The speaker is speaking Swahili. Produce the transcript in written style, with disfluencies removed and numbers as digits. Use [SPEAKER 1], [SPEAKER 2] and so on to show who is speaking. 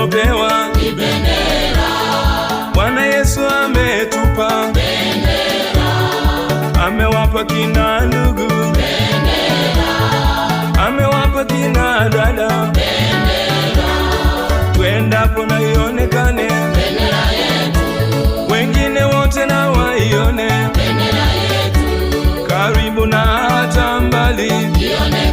[SPEAKER 1] tunayopewa
[SPEAKER 2] ni bendera.
[SPEAKER 1] Bwana Yesu ametupa
[SPEAKER 2] Bendera,
[SPEAKER 1] amewapa kina ndugu
[SPEAKER 2] bendera,
[SPEAKER 1] amewapa kina dada
[SPEAKER 2] bendera,
[SPEAKER 1] kwendapo na ionekane
[SPEAKER 2] bendera yetu,
[SPEAKER 1] wengine wote na waione
[SPEAKER 2] bendera yetu,
[SPEAKER 1] karibu na hata mbali
[SPEAKER 2] ione